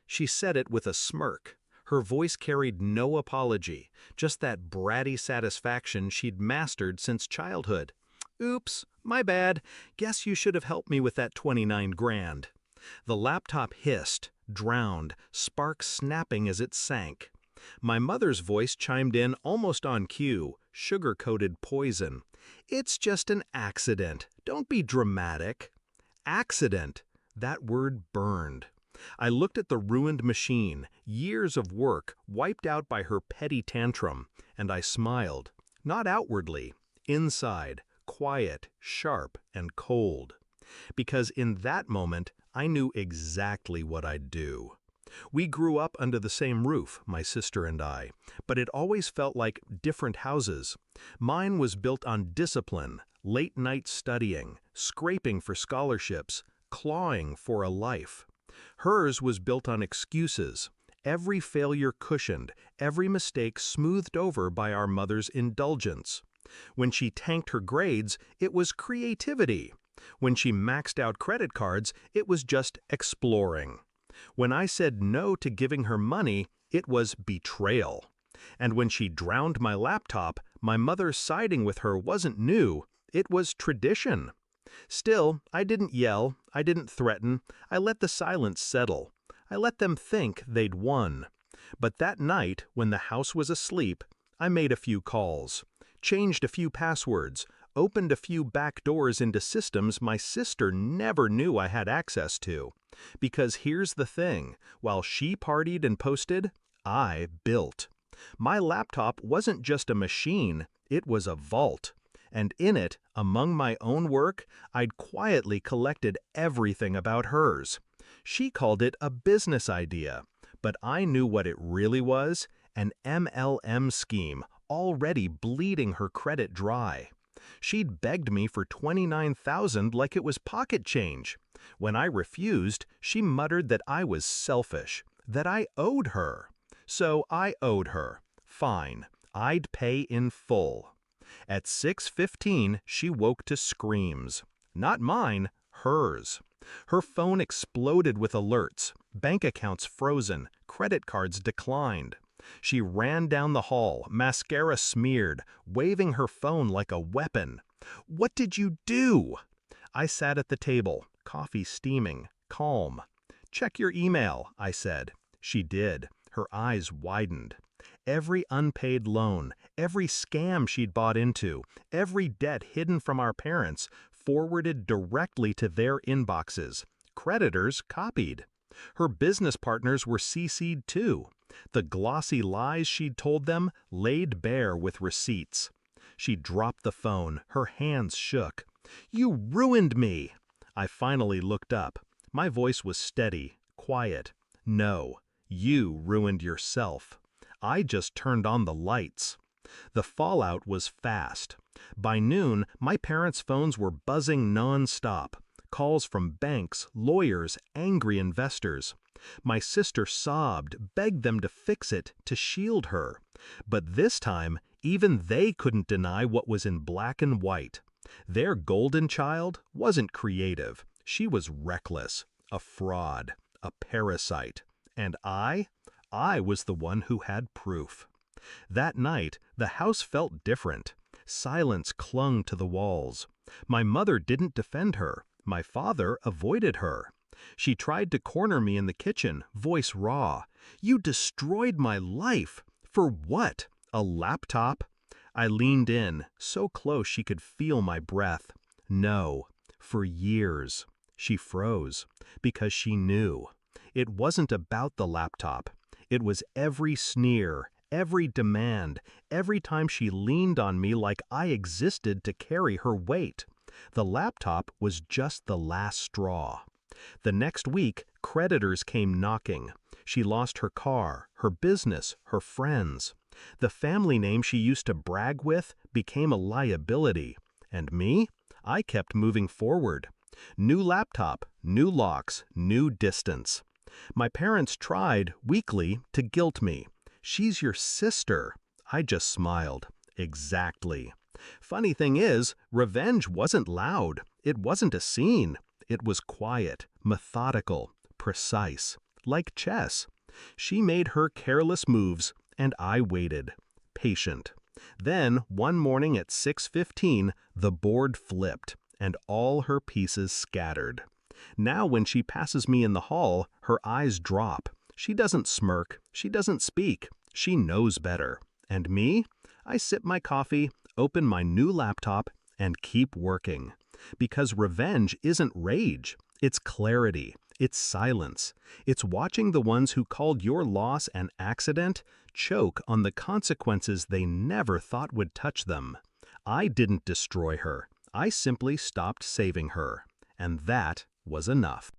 She said it with a smirk. Her voice carried no apology, just that bratty satisfaction she'd mastered since childhood. Oops, my bad. Guess you should have helped me with that 29 grand. The laptop hissed, drowned, sparks snapping as it sank. My mother's voice chimed in almost on cue, sugar-coated poison. It's just an accident. Don't be dramatic. Accident. That word burned. I looked at the ruined machine, years of work wiped out by her petty tantrum, and I smiled. Not outwardly, inside, quiet, sharp, and cold. Because in that moment, I knew exactly what I'd do. We grew up under the same roof, my sister and I, but it always felt like different houses. Mine was built on discipline, late-night studying, scraping for scholarships, clawing for a life. Hers was built on excuses, every failure cushioned, every mistake smoothed over by our mother's indulgence. When she tanked her grades, it was creativity. When she maxed out credit cards, it was just exploring. When I said no to giving her money, it was betrayal. And when she drowned my laptop, my mother siding with her wasn't new, it was tradition. Still, I didn't yell, I didn't threaten, I let the silence settle. I let them think they'd won. But that night, when the house was asleep, I made a few calls, changed a few passwords, opened a few back doors into systems my sister never knew I had access to. Because here's the thing, while she partied and posted, I built. My laptop wasn't just a machine, it was a vault. And in it, among my own work, I'd quietly collected everything about hers. She called it a business idea, but I knew what it really was, an MLM scheme, already bleeding her credit dry. She'd begged me for $29,000 like it was pocket change. When I refused, she muttered that I was selfish, that I owed her. So I owed her. Fine, I'd pay in full. At 6:15, she woke to screams. Not mine, hers. Her phone exploded with alerts, bank accounts frozen, credit cards declined. She ran down the hall, mascara smeared, waving her phone like a weapon. "What did you do?" I sat at the table, coffee steaming, calm. "Check your email," I said. She did. Her eyes widened. Every unpaid loan, every scam she'd bought into, every debt hidden from our parents, forwarded directly to their inboxes. Creditors copied. Her business partners were CC'd too. The glossy lies she'd told them laid bare with receipts. She dropped the phone, her hands shook. "You ruined me!" I finally looked up. My voice was steady, quiet. "No, you ruined yourself. I just turned on the lights." The fallout was fast. By noon, my parents' phones were buzzing non-stop. Calls from banks, lawyers, angry investors. My sister sobbed, begged them to fix it, to shield her. But this time, even they couldn't deny what was in black and white. Their golden child wasn't creative. She was reckless, a fraud, a parasite. And I was the one who had proof. That night, the house felt different. Silence clung to the walls. My mother didn't defend her. My father avoided her. She tried to corner me in the kitchen, voice raw. "You destroyed my life. For what? A laptop?" I leaned in, so close she could feel my breath. "No, for years." She froze, because she knew. It wasn't about the laptop. It was every sneer, every demand, every time she leaned on me like I existed to carry her weight. The laptop was just the last straw. The next week, creditors came knocking. She lost her car, her business, her friends. The family name she used to brag with became a liability. And me? I kept moving forward. New laptop, new locks, new distance. My parents tried, weakly, to guilt me. "She's your sister." I just smiled. Exactly. Funny thing is, revenge wasn't loud. It wasn't a scene. It was quiet, methodical, precise. like chess. She made her careless moves, and I waited, patient. Then, one morning at 6:15, the board flipped, and all her pieces scattered. Now when she passes me in the hall, her eyes drop. She doesn't smirk, she doesn't speak, she knows better. And me? I sip my coffee, open my new laptop, and keep working. Because revenge isn't rage, it's clarity, it's silence. It's watching the ones who called your loss an accident choke on the consequences they never thought would touch them. I didn't destroy her, I simply stopped saving her. And that was enough.